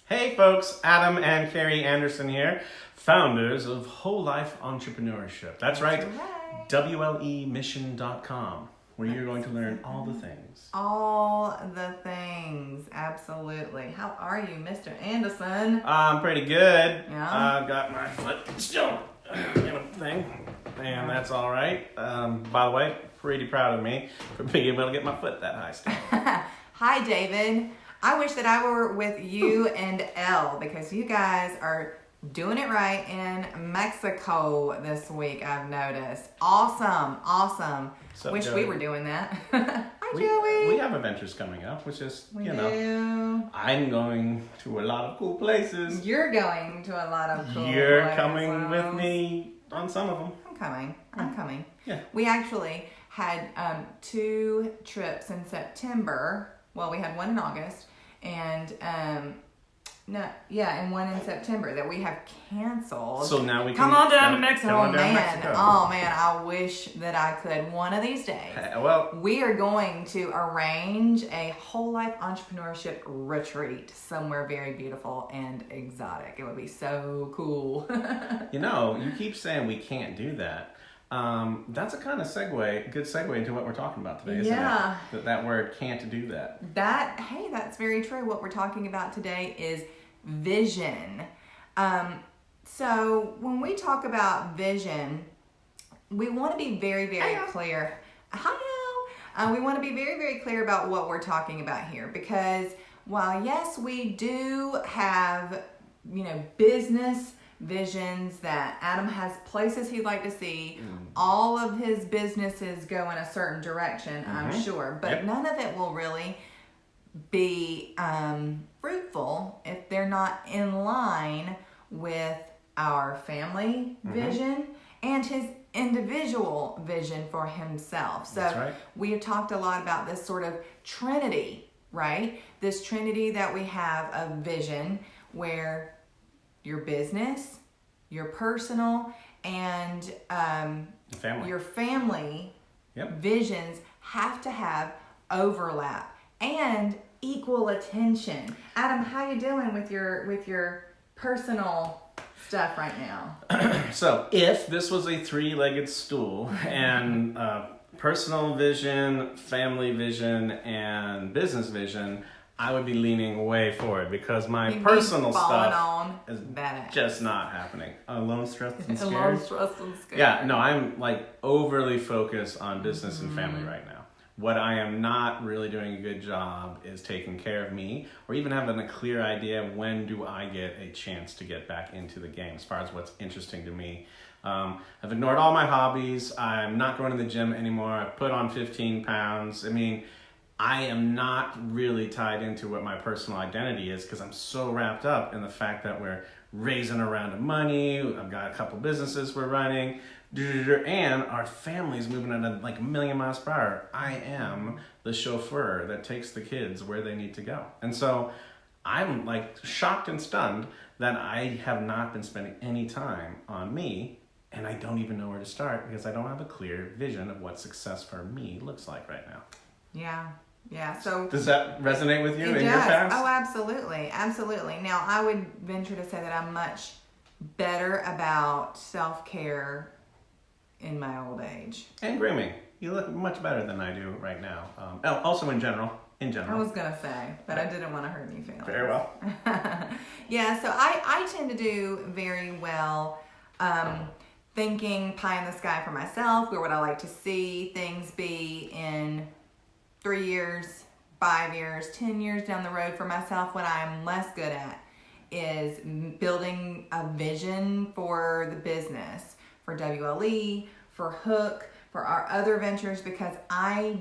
Hey folks, Adam and Carrie Anderson here, founders of Whole Life Entrepreneurship. That's right, WLEmission.com, where you're going to learn all the things. All the things, absolutely. How are you, Mr. Anderson? I'm pretty good. Yeah? I've got my foot still in a thing, and that's all right. By the way, pretty proud of me for being able to get my foot that high still. Hi, David. I wish that I were with you and Elle because you guys are doing it right in Mexico this week, I've noticed. Awesome. So, Wish Joey, we were doing that. Hi, we Joey. have adventures coming up, which is, We you know, do. I'm going to a lot of cool places. You're going to a lot of cool You're places. coming with me on some of them. I'm coming. Yeah. We actually had 2 trips in September. Well, we had one in August and and one in September that we have canceled. So now we can Come on down to Mexico. Come on down to man. Mexico. Oh man, I wish that I could one of these days. Well, We are going to arrange a whole life entrepreneurship retreat somewhere very beautiful and exotic. It would be so cool. you know, you keep saying we can't do that. That's a kind of good segue into what we're talking about today, isn't Yeah. it? That word can't do that. That's very true. What we're talking about today is vision. So when we talk about vision, we want to be very, very clear. We want to be very, very clear about what we're talking about here because while yes, we do have, business visions that Adam has places he'd like to see. All of his businesses go in a certain direction, I'm sure, but Yep. none of it will really be fruitful if they're not in line with our family vision and his individual vision for himself. So That's right. we have talked a lot about this sort of trinity, right? This trinity that we have of vision where your business, your personal, and Family. your family Yep. visions have to have overlap and equal attention. Adam, how you doing with your personal stuff right now? So, if this was a 3-legged stool and personal vision, family vision, and business vision, I would be leaning way forward because my You'd be personal falling stuff on is that just not happening. Alone, stressed, and Alone, scared. stressed, and scared. Yeah, no, I'm like overly focused on business and family right now. What I am not really doing a good job is taking care of me or even having a clear idea of when do I get a chance to get back into the game as far as what's interesting to me. I've ignored all my hobbies. I'm not going to the gym anymore. I've put on 15 pounds. I mean, I am not really tied into what my personal identity is because I'm so wrapped up in the fact that we're raising a round of money. I've got a couple businesses we're running, and our family's moving at like 1,000,000 miles per hour. I am the chauffeur that takes the kids where they need to go. And so I'm like shocked and stunned that I have not been spending any time on me, and I don't even know where to start because I don't have a clear vision of what success for me looks like right now. Yeah. So Does that resonate with you it in does. your past? Oh, absolutely. Now, I would venture to say that I'm much better about self-care in my old age. And grooming. You look much better than I do right now. Also in general. I was gonna say, but I didn't want to hurt any feelings. Very well. Yeah, so I tend to do very well thinking pie in the sky for myself. Where would I like to see things be in 3 years, 5 years, 10 years down the road for myself? What I'm less good at is building a vision for the business, for WLE, for Hook, for our other ventures, because I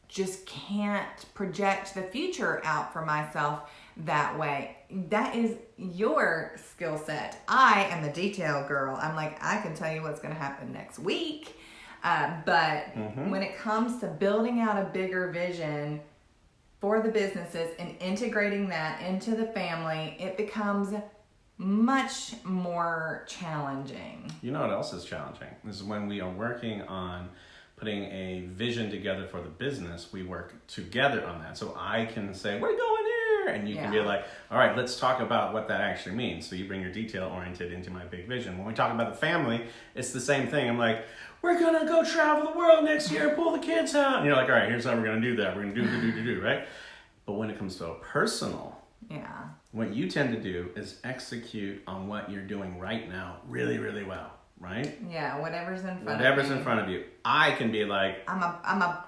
just can't project the future out for myself that way. That is your skill set. I am the detail girl. I'm like, I can tell you what's going to happen next week. But when it comes to building out a bigger vision for the businesses and integrating that into the family, it becomes much more challenging. You know what else is challenging? This is when we are working on putting a vision together for the business, we work together on that. So I can say, we're going here, there, and you can be like, all right, let's talk about what that actually means. So you bring your detail oriented into my big vision. When we talk about the family, it's the same thing. I'm like, we're gonna go travel the world next year, pull the kids out, and you're like, all right, here's how we're gonna do that. We're gonna do, right? But when it comes to a personal, what you tend to do is execute on what you're doing right now really, really well, right? Yeah, whatever's in front of you. Whatever's in front of you. I can be like, I'm a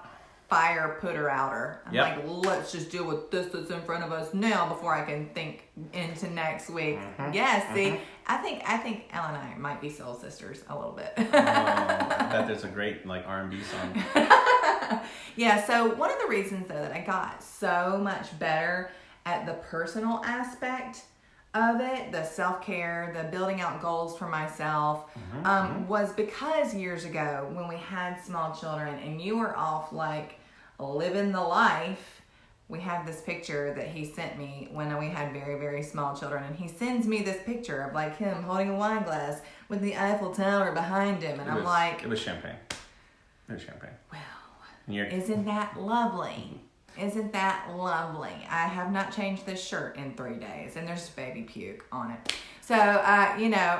fire putter outer. I'm like, let's just deal with this that's in front of us now before I can think into next week. See, I think Ella and I might be soul sisters a little bit. I bet there's a great like R&B song. Yeah, so one of the reasons though that I got so much better at the personal aspect of it, the self-care, the building out goals for myself, was because years ago when we had small children and you were off like living the life, we have this picture that he sent me when we had very, very small children, and he sends me this picture of like him holding a wine glass with the Eiffel Tower behind him, and I'm like... It was champagne. It was champagne. Well, isn't that lovely? Isn't that lovely? I have not changed this shirt in 3 days, and there's baby puke on it. So,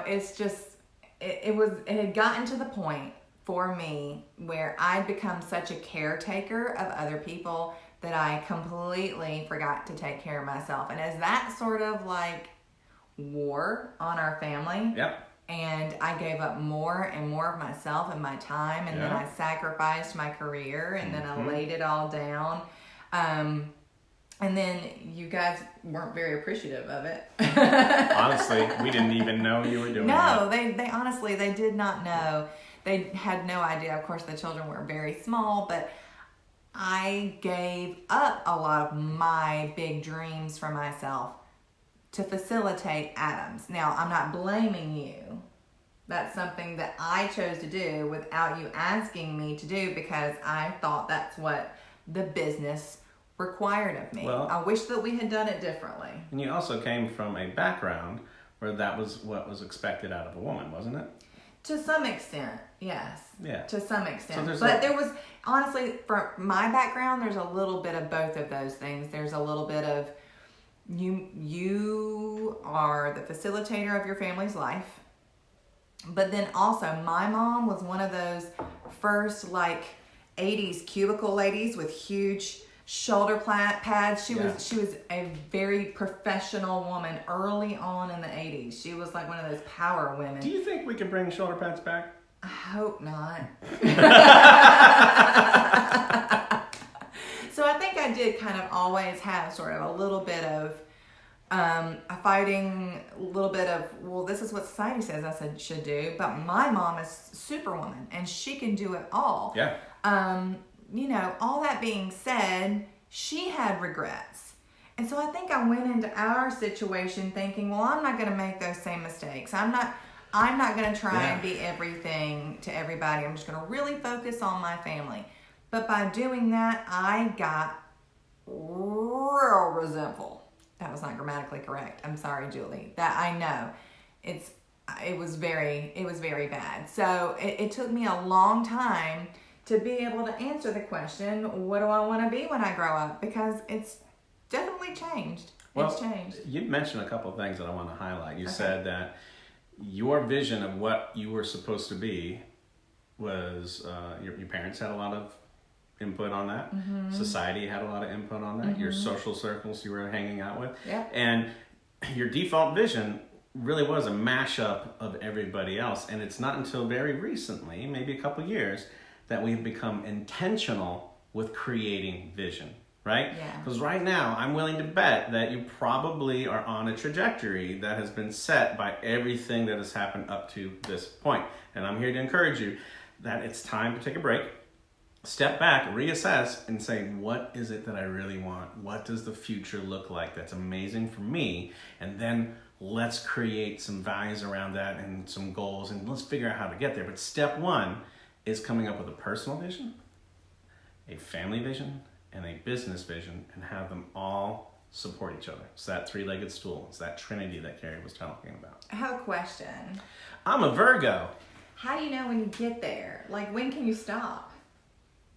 it's just, it had gotten to the point for me where I'd become such a caretaker of other people that I completely forgot to take care of myself. And as that sort of like wore on our family, and I gave up more and more of myself and my time, and then I sacrificed my career, and then I laid it all down. And then you guys weren't very appreciative of it. Honestly, we didn't even know you were doing that. No, they honestly, they did not know. They had no idea. Of course, the children were very small, but I gave up a lot of my big dreams for myself to facilitate Adam's. Now, I'm not blaming you. That's something that I chose to do without you asking me to do because I thought that's what the business required of me. Well, I wish that we had done it differently. And you also came from a background where that was what was expected out of a woman, wasn't it? To some extent, yes. Yeah. To some extent. So there was, honestly, for my background, there's a little bit of both of those things. There's a little bit of you are the facilitator of your family's life. But then also, my mom was one of those first, like, 80s cubicle ladies with huge shoulder pads. She was a very professional woman early on in the 80s. She was like one of those power women. Do you think we can bring shoulder pads back? I hope not. So I think I did kind of always have sort of a little bit of a fighting, a little bit of, well, this is what society says I should do. But my mom is Superwoman, and she can do it all. Yeah. All that being said, she had regrets. And so I think I went into our situation thinking, well, I'm not going to make those same mistakes. I'm not going to try and be everything to everybody. I'm just going to really focus on my family. But by doing that, I got real resentful. That was not grammatically correct. I'm sorry, Julie. That I know. It was very bad. So it took me a long time to be able to answer the question, what do I want to be when I grow up? Because it's definitely changed. It's changed. You mentioned a couple of things that I want to highlight. You said that your vision of what you were supposed to be was, your parents had a lot of input on that. Society had a lot of input on that. Your social circles you were hanging out with. And your default vision really was a mashup of everybody else. And it's not until very recently, maybe a couple years, that we've become intentional with creating vision, right? Because right now, I'm willing to bet that you probably are on a trajectory that has been set by everything that has happened up to this point. And I'm here to encourage you that it's time to take a break, step back, reassess, and say, what is it that I really want? What does the future look like that's amazing for me? And then let's create some values around that and some goals, and let's figure out how to get there. But step one is coming up with a personal vision, a family vision, and a business vision, and have them all support each other. It's that three-legged stool. It's that trinity that Carrie was talking about. I have a question. I'm a Virgo. How do you know when you get there? Like, when can you stop?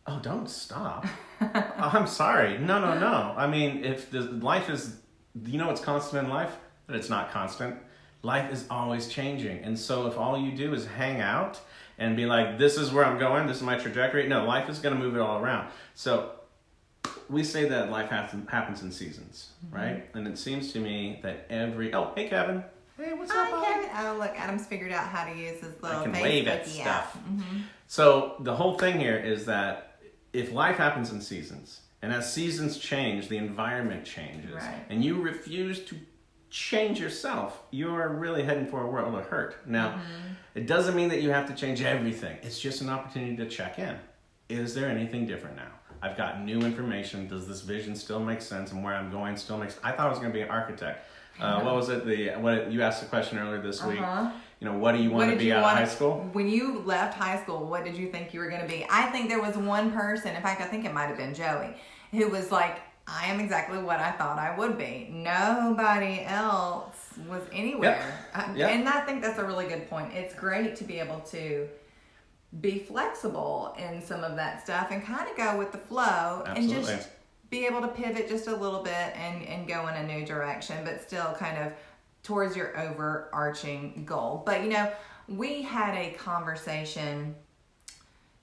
Oh, don't stop. I'm sorry. No. I mean, if the life is you know what's constant in life? That it's not constant. Life is always changing. And so if all you do is hang out and be like, this is where I'm going, this is my trajectory. No, life is going to move it all around. So we say that life happens in seasons, right? And it seems to me that hey, Kevin. Hey, what's up, Hi, Kevin. Oh, look, Adam's figured out how to use his little I can Facebook wave at app. stuff. So the whole thing here is that if life happens in seasons, and as seasons change, the environment changes, Right. and you refuse to change yourself, you're really heading for a world of hurt. Now, it doesn't mean that you have to change everything. It's just an opportunity to check in. Is there anything different now? I've got new information. Does this vision still make sense? And where I'm going still makes sense? I thought I was going to be an architect. What was it? You asked the question earlier this week. You know, what do you want to be out of high school? When you left high school, what did you think you were going to be? I think there was one person, in fact, I think it might have been Joey, who was like, I am exactly what I thought I would be. Nobody else was anywhere. Yep. And I think that's a really good point. It's great to be able to be flexible in some of that stuff and kind of go with the flow. Absolutely. And just be able to pivot just a little bit and go in a new direction, but still kind of towards your overarching goal. But you know, we had a conversation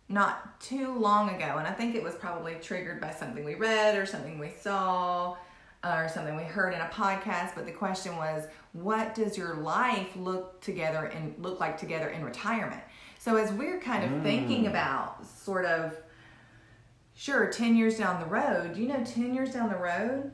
not too long ago, and I think it was probably triggered by something we read or something we saw or something we heard in a podcast. But the question was, what does your life look like together in retirement? So as we're kind of thinking about sort of, sure, 10 years down the road, 10 years down the road,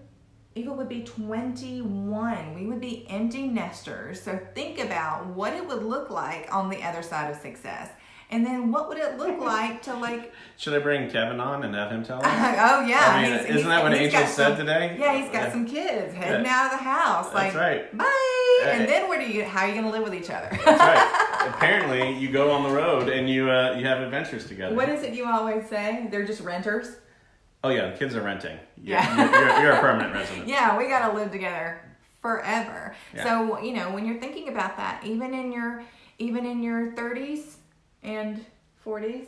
Eva would be 21. We would be empty nesters. So think about what it would look like on the other side of success. And then what would it look like to like... Should I bring Kevin on and have him tell us? Oh, yeah. I mean, isn't that what Angel said today? Yeah, he's got some kids heading out of the house. That's right. Bye! And then how are you going to live with each other? That's right. Apparently, you go on the road and you have adventures together. What is it you always say? They're just renters? Oh, yeah, the kids are renting. Yeah. You're a permanent resident. Yeah, we got to live together forever. Yeah. So, when you're thinking about that, even in your 30s and 40s,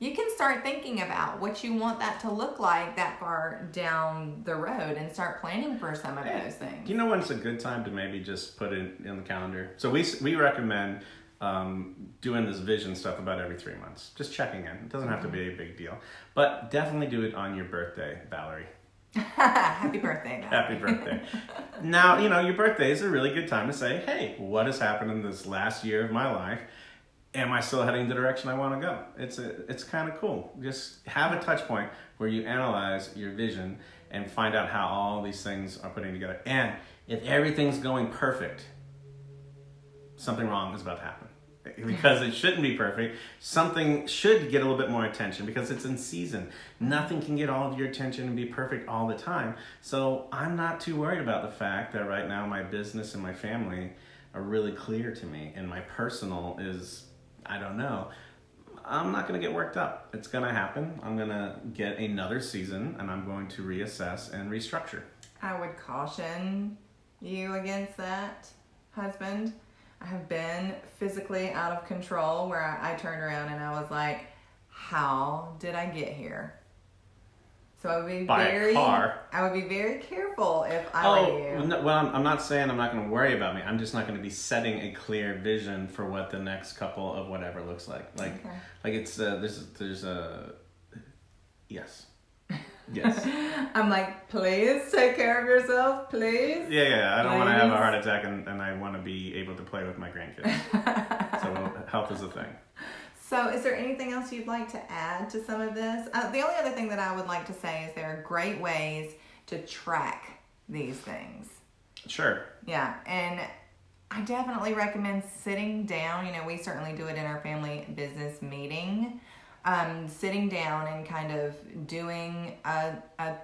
you can start thinking about what you want that to look like that far down the road and start planning for some of those things. Do you know when it's a good time to maybe just put it in the calendar? So we recommend doing this vision stuff about every 3 months. Just checking in. It doesn't have to be a big deal. But definitely do it on your birthday, Valerie. Happy birthday, Valerie. Happy birthday. Now, your birthday is a really good time to say, hey, what has happened in this last year of my life? Am I still heading the direction I want to go? It's kind of cool. Just have a touch point where you analyze your vision and find out how all these things are putting together. And if everything's going perfect, something wrong is about to happen. Because it shouldn't be perfect. Something should get a little bit more attention because it's in season. Nothing can get all of your attention and be perfect all the time. So I'm not too worried about the fact that right now my business and my family are really clear to me. And my personal is, I don't know. I'm not going to get worked up. It's going to happen. I'm going to get another season and I'm going to reassess and restructure. I would caution you against that, husband. I have been physically out of control where I turned around and I was like, how did I get here? So I would be I would be very careful if I were you. No, well, I'm not saying I'm not going to worry about me. I'm just not going to be setting a clear vision for what the next couple of whatever looks like. Like it's there's a yes. Yes. I'm like, please take care of yourself, please. Yeah. I don't want to have a heart attack and I want to be able to play with my grandkids. So health is a thing. So is there anything else you'd like to add to some of this? The only other thing that I would like to say is there are great ways to track these things. Sure. Yeah, and I definitely recommend sitting down. We certainly do it in our family business meeting. Sitting down and kind of doing a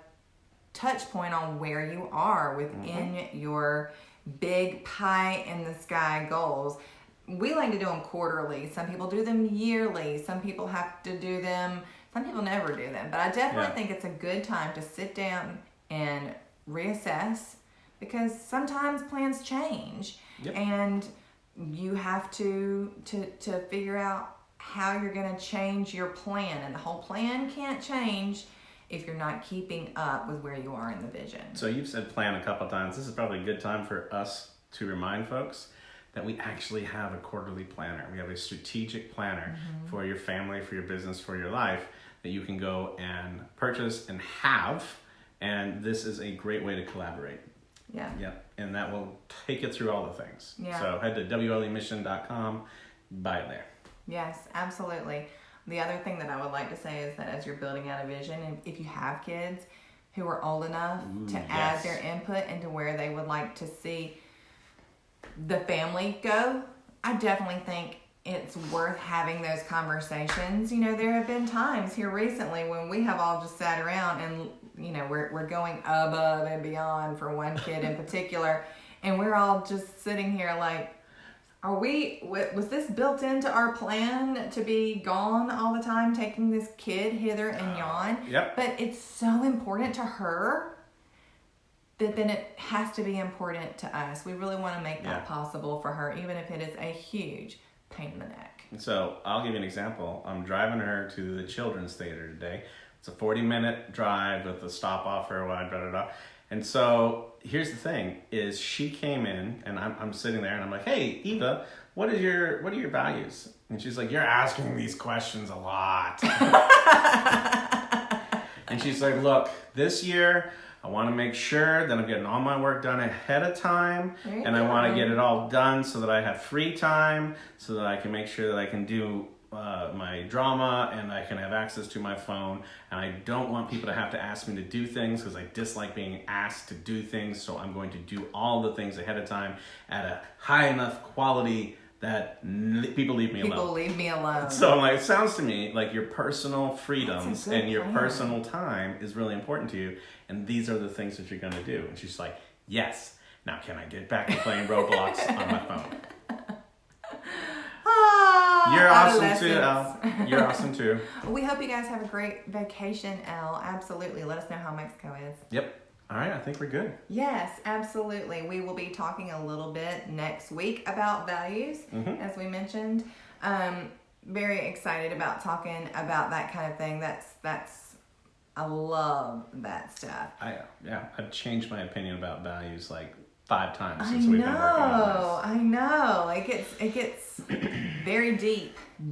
touch point on where you are within your big pie in the sky goals. We like to do them quarterly. Some people do them yearly. Some people have to do them. Some people never do them. But I definitely think it's a good time to sit down and reassess because sometimes plans change. Yep. And you have to figure out how you're going to change your plan. And the whole plan can't change if you're not keeping up with where you are in the vision. So you've said plan a couple times. This is probably a good time for us to remind folks that we actually have a quarterly planner. We have a strategic planner for your family, for your business, for your life that you can go and purchase and have. And this is a great way to collaborate. Yeah. Yep. And that will take you through all the things. Yeah. So head to WLEmission.com, buy it there. Yes, absolutely. The other thing that I would like to say is that as you're building out a vision, and if you have kids who are old enough to add their input into where they would like to see the family go, I definitely think it's worth having those conversations. You know, there have been times here recently when we have all just sat around and, you know, we're going above and beyond for one kid in particular, and we're all just sitting here like, was this built into our plan to be gone all the time, taking this kid hither and yon? Yep. But it's so important to her that then it has to be important to us. We really want to make that possible for her, even if it is a huge pain in the neck. So I'll give you an example. I'm driving her to the children's theater today. It's a 40-minute drive with a stop off for a while, And so here's the thing: is she came in and I'm sitting there and I'm like, "Hey, Eva, what are your values?" And she's like, "You're asking these questions a lot." And she's like, "Look, this year I want to make sure that I'm getting all my work done ahead of time, and I want to get it all done so that I have free time, so that I can make sure that I can do my drama and I can have access to my phone, and I don't want people to have to ask me to do things because I dislike being asked to do things, so I'm going to do all the things ahead of time at a high enough quality that people leave me alone." People leave me alone. So I'm like, it sounds to me like your personal freedoms and your plan. personal time is really important to you, and these are the things that you're going to do. And she's like, "Yes, now can I get back to playing Roblox on my phone?" You're awesome too, Elle. You're awesome too. We hope you guys have a great vacation, Elle. Absolutely. Let us know how Mexico is. Yep. All right, I think we're good. Yes, absolutely. We will be talking a little bit next week about values, as we mentioned. Very excited about talking about that kind of thing. I love that stuff. I've changed my opinion about values like 5 times since we've been working on this. I know. It gets very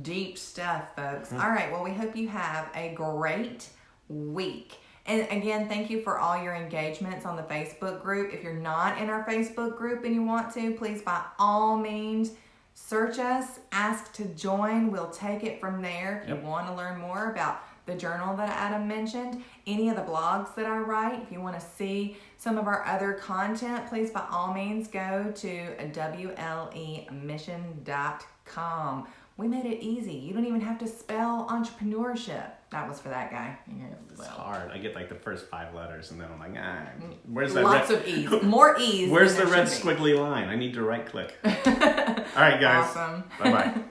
deep stuff, folks. All right. Well, we hope you have a great week. And again, thank you for all your engagements on the Facebook group. If you're not in our Facebook group and you want to, please by all means search us, ask to join. We'll take it from there. If you want to learn more about the journal that Adam mentioned, any of the blogs that I write, if you want to see some of our other content, please by all means go to WLEmission.com. We made it easy. You don't even have to spell entrepreneurship. That was for that guy. It's hard. I get like the first 5 letters and then I'm like, where's that Lots of E's. More E's. Where's the red squiggly line? I need to right click. All right, guys. Awesome. Bye-bye.